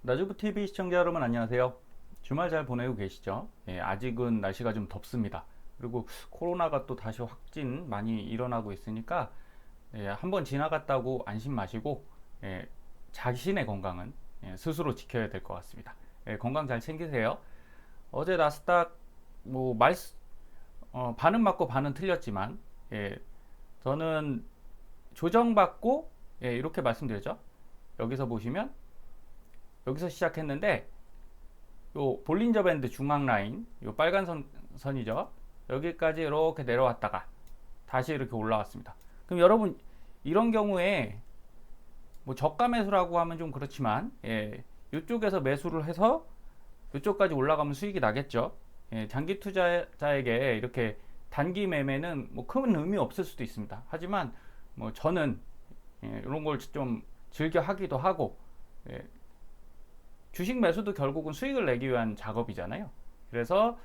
나주부TV 시청자 여러분 안녕하세요. 주말 잘 보내고 계시죠? 아직은 날씨가 좀 덥습니다. 그리고 코로나가 또 다시 확진 많이 일어나고 있으니까 한번 지나갔다고 안심 마시고 자신의 건강은 스스로 지켜야 될 것 같습니다. 건강 잘 챙기세요. 어제 나스닥 뭐 반은 맞고 반은 틀렸지만 저는 조정받고 이렇게 말씀드렸죠. 여기서 보시면 여기서 시작했는데 요 볼린저 밴드 중앙 라인 요 빨간 선이죠. 여기까지 이렇게 내려왔다가 다시 이렇게 올라왔습니다. 그럼 여러분 이런 경우에 뭐 저가 매수라고 하면 좀 그렇지만 이쪽에서 매수를 해서 이쪽까지 올라가면 수익이 나겠죠. 장기 투자자에게 이렇게 단기 매매는 뭐 큰 의미 없을 수도 있습니다. 하지만 뭐 저는 이런 걸 좀 즐겨 하기도 하고 주식 매수도 결국은 수익을 내기 위한 작업이잖아요. 그래서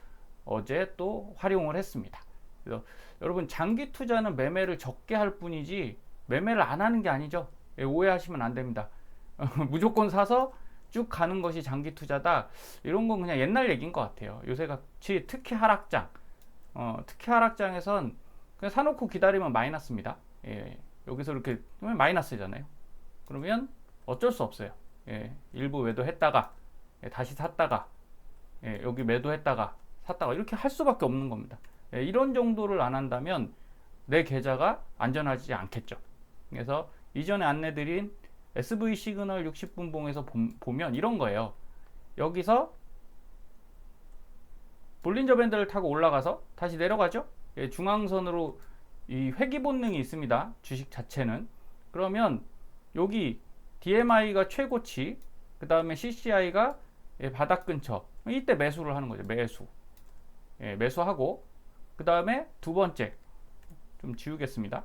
어제 또 활용을 했습니다. 그래서 여러분 장기 투자는 매매를 적게 할 뿐이지 매매를 안 하는 게 아니죠. 오해하시면 안 됩니다. 무조건 사서 쭉 가는 것이 장기 투자다. 이런 건 그냥 옛날 얘기인 것 같아요. 요새 같이 특히 하락장에선 그냥 사놓고 기다리면 마이너스입니다. 여기서 이렇게 마이너스잖아요. 그러면 어쩔 수 없어요. 일부 매도했다가 다시 샀다가 여기 매도했다가 샀다가 이렇게 할 수밖에 없는 겁니다. 이런 정도를 안 한다면 내 계좌가 안전하지 않겠죠. 그래서 이전에 안내드린 SV 시그널 60분 봉에서 보면 이런 거예요. 여기서 볼린저 밴드를 타고 올라가서 다시 내려가죠. 중앙선으로 이 회귀 본능이 있습니다. 주식 자체는. 그러면 여기 DMI가 최고치, 그 다음에 CCI가 바닥 근처. 이때 매수를 하는 거죠. 매수하고, 그 다음에 두 번째, 좀 지우겠습니다.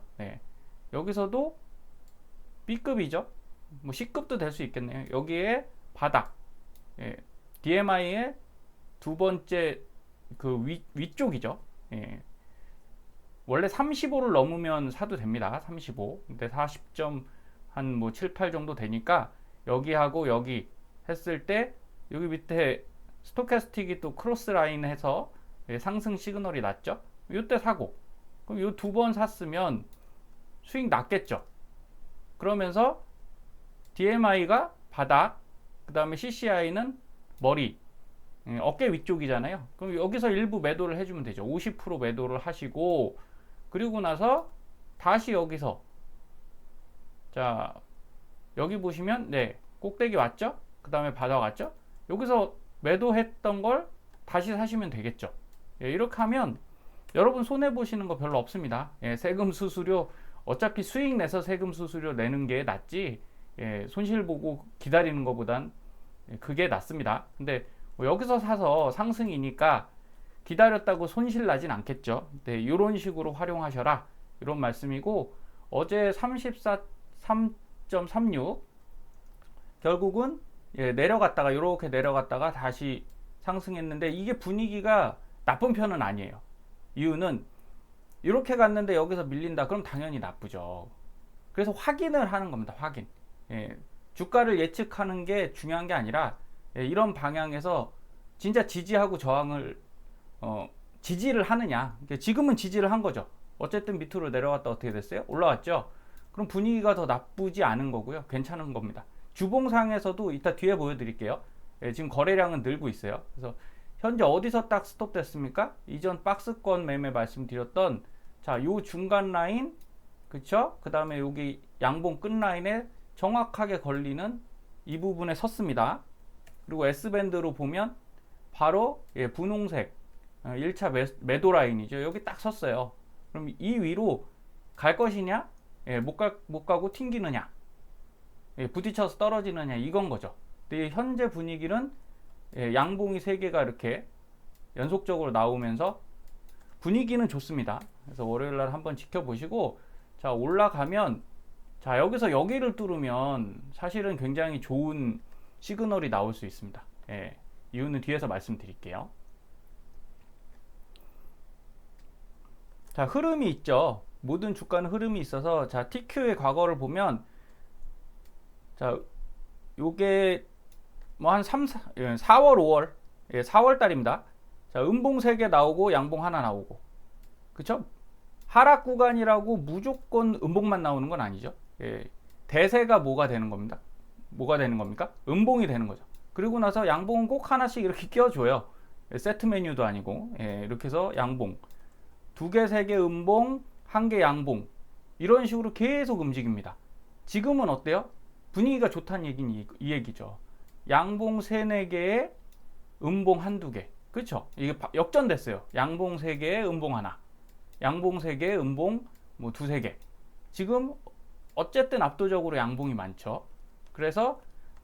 여기서도 B급이죠. 뭐 C급도 될 수 있겠네요. 여기에 바닥, DMI의 두 번째 그 위쪽이죠. 원래 35를 넘으면 사도 됩니다. 35. 근데 40점 한 뭐 7, 8 정도 되니까 여기하고 여기 했을 때 여기 밑에 스토캐스틱이 또 크로스 라인 해서 상승 시그널이 났죠. 이때 사고 그럼 이 두 번 샀으면 수익 났겠죠. 그러면서 DMI가 바닥, 그 다음에 CCI는 머리, 어깨 위쪽이잖아요. 그럼 여기서 일부 매도를 해주면 되죠. 50% 매도를 하시고 그리고 나서 다시 여기서 자 여기 보시면 꼭대기 왔죠. 그 다음에 바닥 왔죠. 여기서 매도했던 걸 다시 사시면 되겠죠. 이렇게 하면 여러분 손해 보시는 거 별로 없습니다. 세금 수수료 어차피 수익 내서 세금 수수료 내는 게 낫지 손실 보고 기다리는 것보단 그게 낫습니다. 근데 뭐 여기서 사서 상승이니까 기다렸다고 손실 나진 않겠죠. 이런 식으로 활용하셔라 이런 말씀이고 어제 33.36 결국은 내려갔다가 이렇게 내려갔다가 다시 상승했는데 이게 분위기가 나쁜 편은 아니에요. 이유는 이렇게 갔는데 여기서 밀린다 그럼 당연히 나쁘죠. 그래서 확인을 하는 겁니다. 확인. 주가를 예측하는 게 중요한 게 아니라 이런 방향에서 진짜 지지하고 저항을 지지를 하느냐. 지금은 지지를 한 거죠. 어쨌든 밑으로 내려갔다 어떻게 됐어요? 올라왔죠. 그럼 분위기가 더 나쁘지 않은 거고요. 괜찮은 겁니다. 주봉상에서도 이따 뒤에 보여드릴게요. 지금 거래량은 늘고 있어요. 그래서 현재 어디서 딱 스톱 됐습니까? 이전 박스권 매매 말씀드렸던 요 중간 라인 그쵸? 그 다음에 여기 양봉 끝 라인에 정확하게 걸리는 이 부분에 섰습니다. 그리고 S밴드로 보면 바로 분홍색 1차 매도 라인이죠. 여기 딱 섰어요. 그럼 이 위로 갈 것이냐? 못 가고 튕기느냐? 부딪혀서 떨어지느냐? 이건 거죠. 근데 현재 분위기는 양봉이 3개가 이렇게 연속적으로 나오면서 분위기는 좋습니다. 그래서 월요일날 한번 지켜보시고 올라가면 여기서 여기를 뚫으면 사실은 굉장히 좋은 시그널이 나올 수 있습니다. 이유는 뒤에서 말씀드릴게요. 흐름이 있죠. 모든 주가는 흐름이 있어서 TQ의 과거를 보면 요게 뭐 한 4월, 5월, 4월 달입니다. 자, 음봉 3개 나오고 양봉 하나 나오고. 그쵸? 하락 구간이라고 무조건 음봉만 나오는 건 아니죠. 대세가 뭐가 되는 겁니다. 뭐가 되는 겁니까? 음봉이 되는 거죠. 그리고 나서 양봉은 꼭 하나씩 이렇게 끼워줘요. 세트 메뉴도 아니고. 이렇게 해서 양봉. 2개, 3개 음봉, 1개 양봉. 이런 식으로 계속 움직입니다. 지금은 어때요? 분위기가 좋다는 얘기는 이 얘기죠. 양봉 3, 4개에 음봉 1, 2개. 그렇죠? 이게 역전됐어요. 양봉 3개에 음봉 하나. 양봉 3개에 음봉 뭐 2, 3개. 지금 어쨌든 압도적으로 양봉이 많죠. 그래서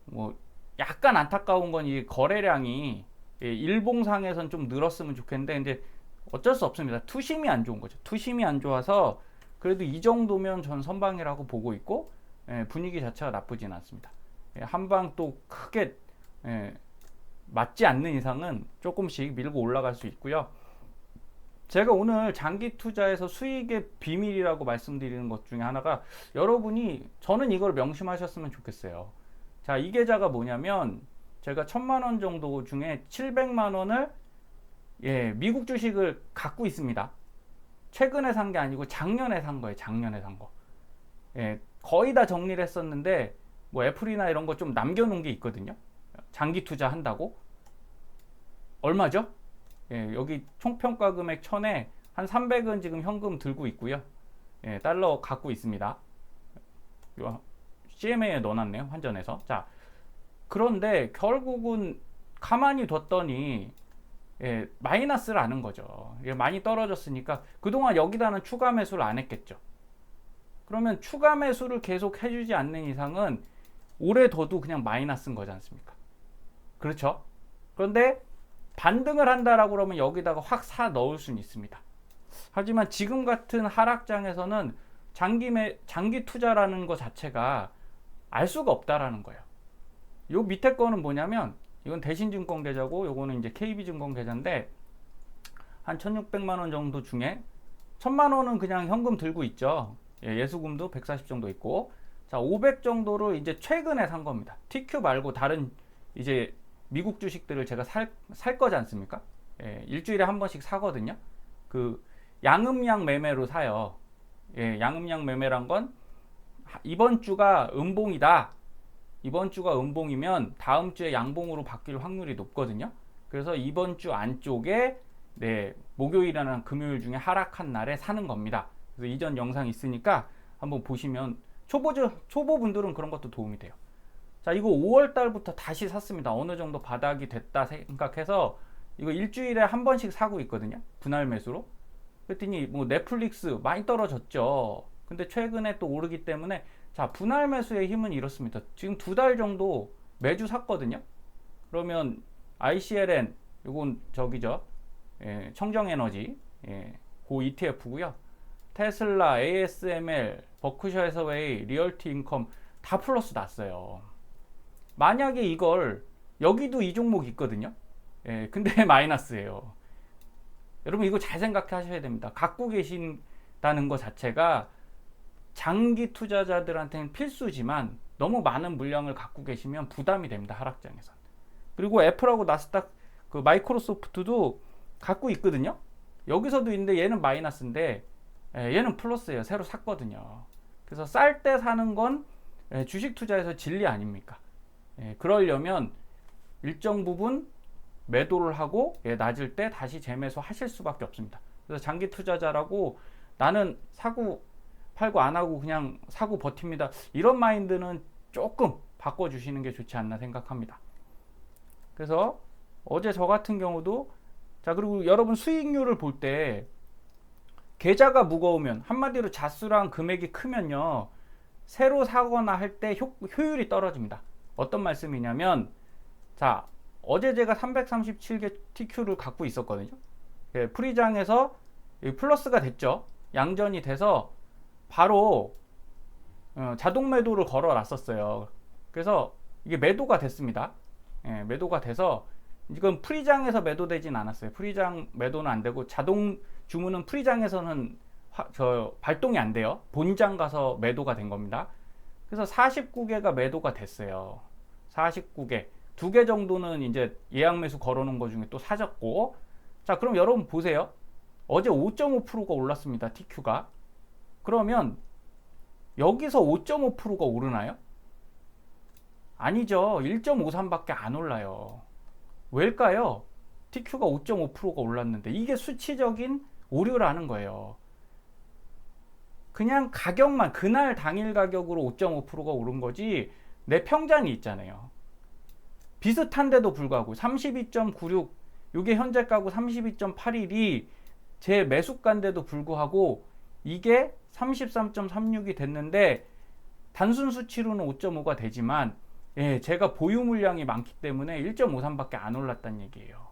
뭐 약간 안타까운 건 이 거래량이 일봉상에선 좀 늘었으면 좋겠는데 근데 어쩔 수 없습니다. 투심이 안 좋은 거죠. 투심이 안 좋아서 그래도 이 정도면 전 선방이라고 보고 있고 분위기 자체가 나쁘진 않습니다. 한방 또 크게 맞지 않는 이상은 조금씩 밀고 올라갈 수 있고요. 제가 오늘 장기 투자에서 수익의 비밀이라고 말씀드리는 것 중에 하나가 여러분이 저는 이걸 명심하셨으면 좋겠어요. 자, 이 계좌가 뭐냐면 제가 1000만원 정도 중에 700만원을 미국 주식을 갖고 있습니다. 최근에 산 게 아니고 작년에 산 거예요. 작년에 산 거. 거의 다 정리를 했었는데 뭐 애플이나 이런 거 좀 남겨놓은 게 있거든요. 장기 투자 한다고. 얼마죠? 여기 총평가 금액 1000에 한 300은 지금 현금 들고 있고요. 달러 갖고 있습니다. CMA에 넣어놨네요. 환전해서. 자, 그런데 결국은 가만히 뒀더니 마이너스라는 거죠. 많이 떨어졌으니까 그동안 여기다는 추가 매수를 안 했겠죠. 그러면 추가 매수를 계속 해주지 않는 이상은 오래 둬도 그냥 마이너스인 거지 않습니까? 그렇죠? 그런데 반등을 한다라고 그러면 여기다가 확 사 넣을 수는 있습니다. 하지만 지금 같은 하락장에서는 장기 투자라는 것 자체가 알 수가 없다라는 거예요. 요 밑에 거는 뭐냐면 이건 대신증권 계좌고 요거는 이제 KB증권 계좌인데 한 1600만 원 정도 중에 1000만 원은 그냥 현금 들고 있죠. 예수금도 140 정도 있고 자, 500 정도를 이제 최근에 산 겁니다. TQ 말고 다른 이제 미국 주식들을 제가 살 거지 않습니까? 일주일에 한 번씩 사거든요. 그 양음양 매매로 사요. 양음양 매매란 건 이번 주가 음봉이다. 이번 주가 음봉이면 다음 주에 양봉으로 바뀔 확률이 높거든요. 그래서 이번 주 안쪽에 목요일이나 금요일 중에 하락한 날에 사는 겁니다. 그래서 이전 영상 있으니까 한번 보시면 초보분들은 그런 것도 도움이 돼요. 자, 이거 5월 달부터 다시 샀습니다. 어느 정도 바닥이 됐다 생각해서 이거 일주일에 한 번씩 사고 있거든요. 분할 매수로. 그랬더니 뭐 넷플릭스 많이 떨어졌죠. 근데 최근에 또 오르기 때문에 자, 분할 매수의 힘은 이렇습니다. 지금 2달 정도 매주 샀거든요. 그러면 ICLN 이건 저기죠. 청정에너지 고 ETF고요. 테슬라, ASML, 버크셔 해서웨이, 리얼티 인컴 다 플러스 났어요. 만약에 이걸 여기도 이 종목 있거든요. 근데 마이너스예요. 여러분 이거 잘 생각하셔야 됩니다. 갖고 계신다는 것 자체가 장기 투자자들한테는 필수지만 너무 많은 물량을 갖고 계시면 부담이 됩니다. 하락장에서. 그리고 애플하고 나스닥 그 마이크로소프트도 갖고 있거든요. 여기서도 있는데 얘는 마이너스인데 얘는 플러스예요. 새로 샀거든요. 그래서 쌀 때 사는 건 주식 투자에서 진리 아닙니까? 그러려면 일정 부분 매도를 하고 낮을 때 다시 재매수 하실 수밖에 없습니다. 그래서 장기 투자자라고 나는 사고 팔고 안 하고 그냥 사고 버팁니다. 이런 마인드는 조금 바꿔주시는 게 좋지 않나 생각합니다. 그래서 어제 저 같은 경우도 자, 그리고 여러분 수익률을 볼 때 계좌가 무거우면 한마디로 자수랑 금액이 크면요 새로 사거나 할 때 효율이 떨어집니다. 어떤 말씀이냐면 자, 어제 제가 337개 TQ를 갖고 있었거든요. 프리장에서 플러스가 됐죠. 양전이 돼서 바로 자동 매도를 걸어 놨었어요. 그래서 이게 매도가 됐습니다. 매도가 돼서 이건 프리장에서 매도되진 않았어요. 프리장 매도는 안 되고 자동 주문은 프리장에서는 발동이 안 돼요. 본장 가서 매도가 된 겁니다. 그래서 49개가 매도가 됐어요. 49개. 두 개 정도는 이제 예약 매수 걸어놓은 거 중에 또 사졌고. 자, 그럼 여러분 보세요. 어제 5.5%가 올랐습니다. TQ가. 그러면 여기서 5.5%가 오르나요? 아니죠. 1.53밖에 안 올라요. 왜일까요? TQ가 5.5%가 올랐는데 이게 수치적인 오류라는 거예요. 그냥 가격만 그날 당일 가격으로 5.5%가 오른 거지 내 평단이 있잖아요. 비슷한데도 불구하고 32.96 이게 현재가고 32.81이 제 매수가인데도 불구하고 이게 33.36이 됐는데 단순 수치로는 5.5가 되지만 예, 제가 보유 물량이 많기 때문에 1.53밖에 안 올랐다는 얘기예요.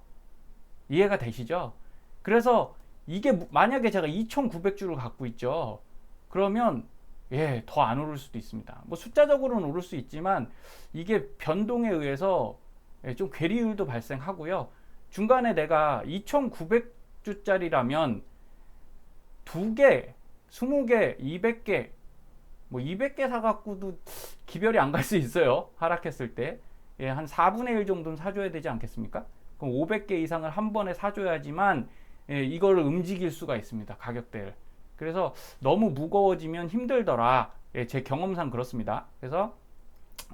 이해가 되시죠? 그래서 이게 만약에 제가 2,900주를 갖고 있죠. 그러면 예, 더 안 오를 수도 있습니다. 뭐 숫자적으로는 오를 수 있지만 이게 변동에 의해서 예, 좀 괴리율도 발생하고요. 중간에 내가 2,900주짜리라면 2개, 20개, 200개 뭐 200개 사갖고도 기별이 안 갈 수 있어요. 하락했을 때. 예, 한 4분의 1 정도는 사줘야 되지 않겠습니까? 그럼 500개 이상을 한 번에 사줘야지만 예, 이거를 움직일 수가 있습니다. 가격대를. 그래서 너무 무거워지면 힘들더라. 예, 제 경험상 그렇습니다. 그래서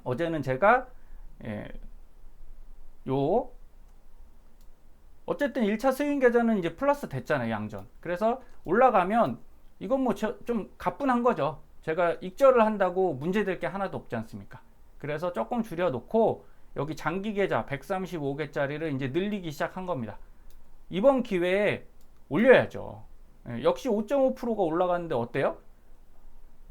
어제는 제가 예, 어쨌든 1차 스윙 계좌는 이제 플러스 됐잖아요. 양전. 그래서 올라가면 이건 뭐 좀 가뿐한 거죠. 제가 익절을 한다고 문제될 게 하나도 없지 않습니까? 그래서 조금 줄여놓고 여기 장기 계좌 135개짜리를 이제 늘리기 시작한 겁니다. 이번 기회에 올려야죠. 예, 역시 5.5%가 올라갔는데 어때요?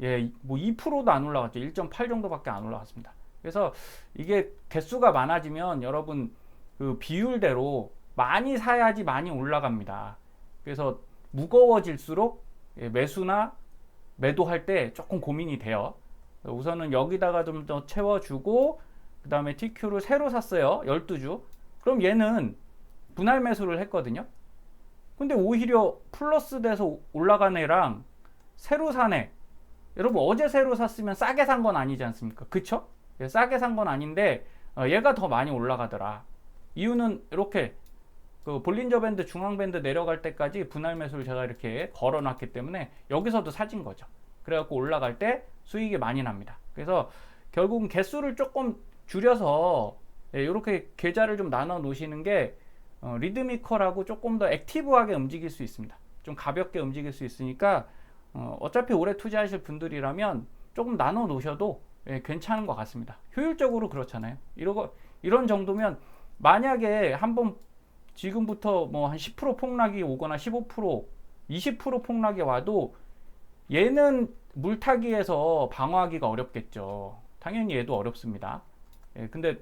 예, 뭐 2%도 안 올라갔죠. 1.8 정도밖에 안 올라갔습니다. 그래서 이게 개수가 많아지면 여러분 그 비율대로 많이 사야지 많이 올라갑니다. 그래서 무거워질수록 예, 매수나 매도할 때 조금 고민이 돼요. 우선은 여기다가 좀 더 채워주고 그 다음에 TQ를 새로 샀어요. 12주. 그럼 얘는 분할 매수를 했거든요. 근데 오히려 플러스 돼서 올라간 애랑 새로 산 애, 여러분 어제 새로 샀으면 싸게 산 건 아니지 않습니까? 그쵸? 싸게 산 건 아닌데 얘가 더 많이 올라가더라. 이유는 이렇게 그 볼린저 밴드 중앙 밴드 내려갈 때까지 분할 매수를 제가 이렇게 걸어 놨기 때문에 여기서도 사진 거죠. 그래갖고 올라갈 때 수익이 많이 납니다. 그래서 결국은 개수를 조금 줄여서 이렇게 계좌를 좀 나눠 놓으시는 게 리드미컬하고 조금 더 액티브하게 움직일 수 있습니다. 좀 가볍게 움직일 수 있으니까 어차피 오래 투자하실 분들이라면 조금 나눠 놓으셔도 괜찮은 것 같습니다. 효율적으로 그렇잖아요. 이런 정도면 만약에 한번 지금부터 뭐 한 10% 폭락이 오거나 15%, 20% 폭락이 와도 얘는 물타기에서 방어하기가 어렵겠죠. 당연히 얘도 어렵습니다. 예, 근데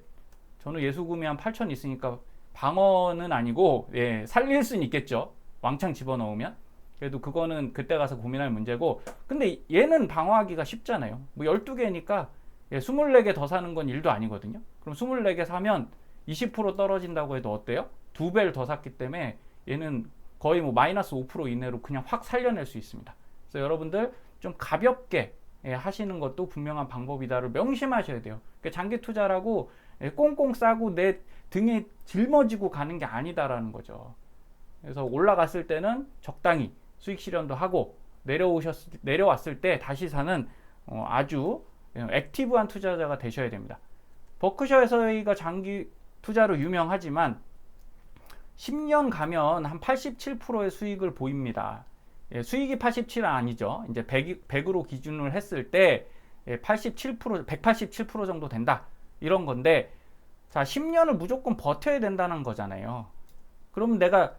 저는 예수금이 한 8천 있으니까 방어는 아니고 예, 살릴 수는 있겠죠. 왕창 집어넣으면. 그래도 그거는 그때 가서 고민할 문제고, 근데 얘는 방어하기가 쉽잖아요. 뭐 12개니까 예, 24개 더 사는 건 일도 아니거든요. 그럼 24개 사면 20% 떨어진다고 해도 어때요? 2배를 더 샀기 때문에 얘는 거의 뭐 마이너스 5% 이내로 그냥 확 살려낼 수 있습니다. 그래서 여러분들 좀 가볍게 하시는 것도 분명한 방법이다를 명심하셔야 돼요. 그러니까 장기 투자라고 꽁꽁 싸고 내 등에 짊어지고 가는 게 아니다라는 거죠. 그래서 올라갔을 때는 적당히 수익 실현도 하고 내려왔을 때 다시 사는 아주 액티브한 투자자가 되셔야 됩니다. 버크셔 해서웨이가 장기 투자로 유명하지만 10년 가면 한 87%의 수익을 보입니다. 예, 수익이 87은 아니죠. 이제 100으로 기준을 했을 때 87%, 187% 정도 된다. 이런 건데, 자, 10년을 무조건 버텨야 된다는 거잖아요. 그러면 내가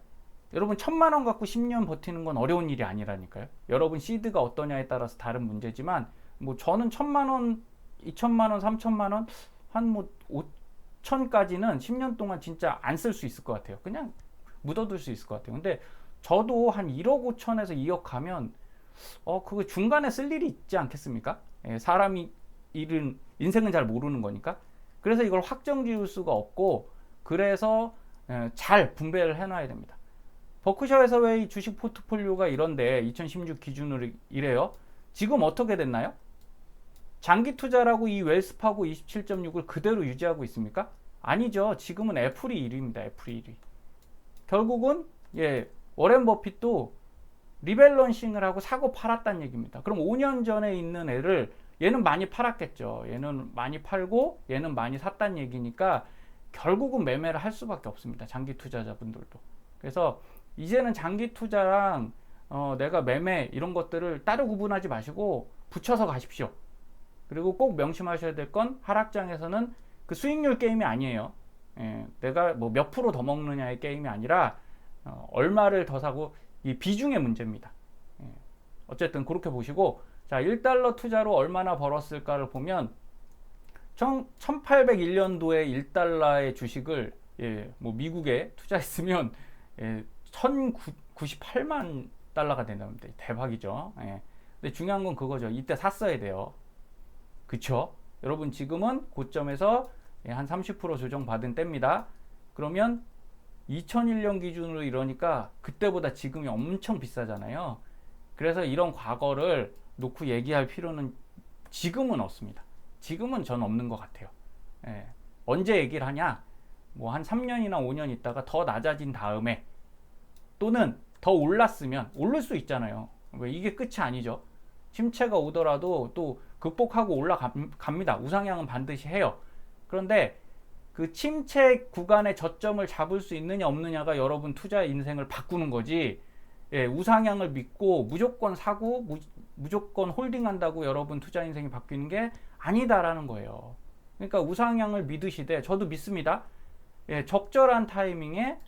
여러분 1,000만 원 갖고 10년 버티는 건 어려운 일이 아니라니까요. 여러분 시드가 어떠냐에 따라서 다른 문제지만, 뭐 저는 1,000만 원, 2,000만 원, 3,000만 원, 한 뭐 5천까지는 10년 동안 진짜 안 쓸 수 있을 것 같아요. 그냥 묻어둘 수 있을 것 같아요. 근데 저도 한 1억 5천에서 2억 가면 그거 중간에 쓸 일이 있지 않겠습니까? 사람이 인생은 잘 모르는 거니까. 그래서 이걸 확정 지을 수가 없고, 그래서 잘 분배를 해놔야 됩니다. 버크셔 해서웨이 주식 포트폴리오가 이런데 2016 기준으로 이래요. 지금 어떻게 됐나요? 장기 투자라고 이 웰스파고 27.6을 그대로 유지하고 있습니까? 아니죠. 지금은 애플이 1위입니다. 애플이 1위. 결국은 워렌 버핏도 리밸런싱을 하고 사고 팔았다는 얘기입니다. 그럼 5년 전에 있는 애를 얘는 많이 팔았겠죠. 얘는 많이 팔고 얘는 많이 샀다는 얘기니까 결국은 매매를 할 수밖에 없습니다. 장기 투자자분들도. 그래서 이제는 장기 투자랑 내가 매매 이런 것들을 따로 구분하지 마시고 붙여서 가십시오. 그리고 꼭 명심하셔야 될 건 하락장에서는 그 수익률 게임이 아니에요. 내가 뭐 몇 프로 더 먹느냐의 게임이 아니라 얼마를 더 사고 이 비중의 문제입니다. 어쨌든 그렇게 보시고, 자, 1달러 투자로 얼마나 벌었을까를 보면 1801년도에 1달러의 주식을 뭐 미국에 투자했으면 1098만 달러가 된답니다. 대박이죠. 근데 중요한 건 그거죠. 이때 샀어야 돼요. 그쵸? 여러분 지금은 고점에서 한 30% 조정받은 때입니다. 그러면 2001년 기준으로 이러니까 그때보다 지금이 엄청 비싸잖아요. 그래서 이런 과거를 놓고 얘기할 필요는 지금은 없습니다. 지금은 전 없는 것 같아요. 언제 얘기를 하냐? 뭐 한 3년이나 5년 있다가 더 낮아진 다음에 또는 더 올랐으면 오를 수 있잖아요. 이게 끝이 아니죠. 침체가 오더라도 또 극복하고 올라갑니다. 우상향은 반드시 해요. 그런데 그 침체 구간의 저점을 잡을 수 있느냐 없느냐가 여러분 투자 인생을 바꾸는 거지. 우상향을 믿고 무조건 사고 무조건 홀딩한다고 여러분 투자 인생이 바뀌는 게 아니다라는 거예요. 그러니까 우상향을 믿으시되 저도 믿습니다. 적절한 타이밍에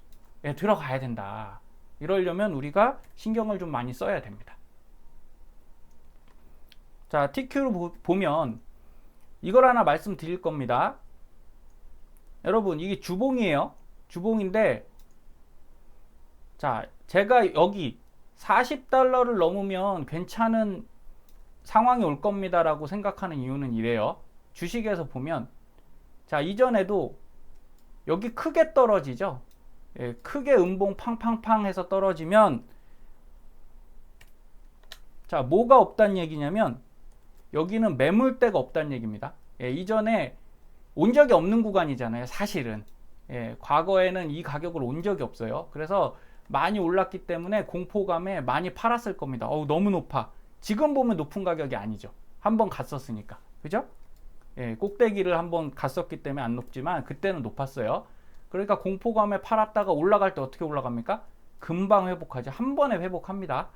들어가야 된다. 이러려면 우리가 신경을 좀 많이 써야 됩니다. 자, TQ로 보면 이걸 하나 말씀드릴 겁니다. 여러분 이게 주봉이에요. 주봉인데 자, 제가 여기 40달러를 넘으면 괜찮은 상황이 올 겁니다 라고 생각하는 이유는 이래요. 주식에서 보면 자, 이전에도 여기 크게 떨어지죠. 크게 음봉 팡팡팡 해서 떨어지면 자, 뭐가 없다는 얘기냐면 여기는 매물대가 없다는 얘기입니다. 이전에 온 적이 없는 구간이잖아요. 사실은 과거에는 이 가격을 온 적이 없어요. 그래서 많이 올랐기 때문에 공포감에 많이 팔았을 겁니다. 너무 높아. 지금 보면 높은 가격이 아니죠. 한번 갔었으니까. 그죠? 꼭대기를 한번 갔었기 때문에 안 높지만 그때는 높았어요. 그러니까 공포감에 팔았다가 올라갈 때 어떻게 올라갑니까? 금방 회복하죠. 한 번에 회복합니다.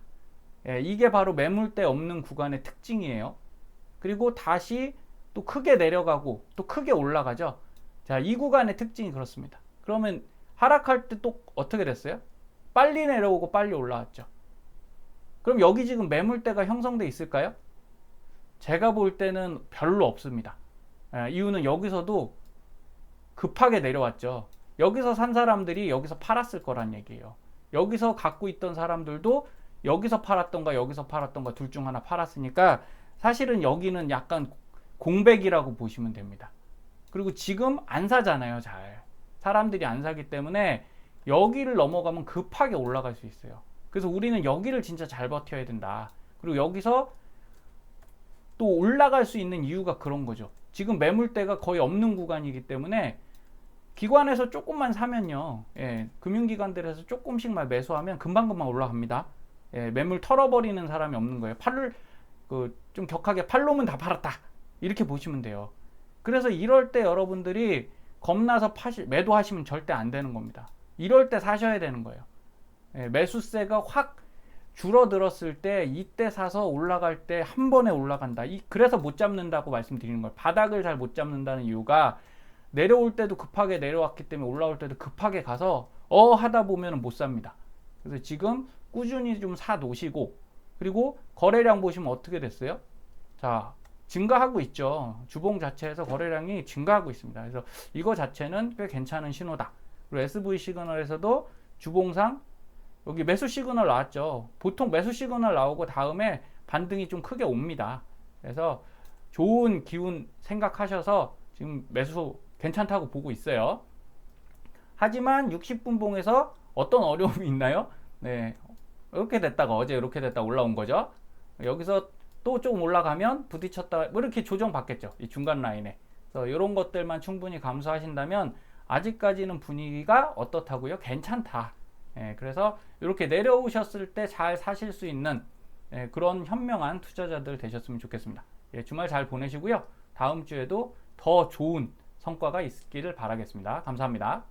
이게 바로 매물대 없는 구간의 특징이에요. 그리고 다시 또 크게 내려가고 또 크게 올라가죠. 자, 이 구간의 특징이 그렇습니다. 그러면 하락할 때 또 어떻게 됐어요? 빨리 내려오고 빨리 올라왔죠. 그럼 여기 지금 매물대가 형성돼 있을까요? 제가 볼 때는 별로 없습니다. 이유는 여기서도 급하게 내려왔죠. 여기서 산 사람들이 여기서 팔았을 거란 얘기예요. 여기서 갖고 있던 사람들도 여기서 팔았던가 여기서 팔았던가 둘 중 하나 팔았으니까 사실은 여기는 약간 공백이라고 보시면 됩니다. 그리고 지금 안 사잖아요. 잘 사람들이 안 사기 때문에 여기를 넘어가면 급하게 올라갈 수 있어요. 그래서 우리는 여기를 진짜 잘 버텨야 된다. 그리고 여기서 또 올라갈 수 있는 이유가 그런 거죠. 지금 매물대가 거의 없는 구간이기 때문에 기관에서 조금만 사면요, 금융기관들에서 조금씩만 매수하면 금방금방 올라갑니다. 매물 털어버리는 사람이 없는 거예요. 좀 격하게 팔로면 다 팔았다 이렇게 보시면 돼요. 그래서 이럴 때 여러분들이 겁나서 매도하시면 절대 안 되는 겁니다. 이럴 때 사셔야 되는 거예요. 매수세가 확 줄어들었을 때 이때 사서 올라갈 때 한 번에 올라간다. 그래서 못 잡는다고 말씀드리는 거예요. 바닥을 잘 못 잡는다는 이유가 내려올 때도 급하게 내려왔기 때문에 올라올 때도 급하게 가서 하다 보면 못 삽니다. 그래서 지금 꾸준히 좀 사 놓으시고, 그리고 거래량 보시면 어떻게 됐어요? 자, 증가하고 있죠. 주봉 자체에서 거래량이 증가하고 있습니다. 그래서 이거 자체는 꽤 괜찮은 신호다. 그리고 SV 시그널에서도 주봉상 여기 매수 시그널 나왔죠. 보통 매수 시그널 나오고 다음에 반등이 좀 크게 옵니다. 그래서 좋은 기운 생각하셔서 지금 매수 괜찮다고 보고 있어요. 하지만 60분 봉에서 어떤 어려움이 있나요? 이렇게 됐다가 어제 이렇게 됐다 올라온 거죠. 여기서 또 조금 올라가면 부딪혔다 뭐 이렇게 조정 받겠죠. 이 중간 라인에. 그래서 이런 것들만 충분히 감수하신다면 아직까지는 분위기가 어떻다고요? 괜찮다. 그래서 이렇게 내려오셨을 때 잘 사실 수 있는 그런 현명한 투자자들 되셨으면 좋겠습니다. 주말 잘 보내시고요. 다음 주에도 더 좋은 성과가 있기를 바라겠습니다. 감사합니다.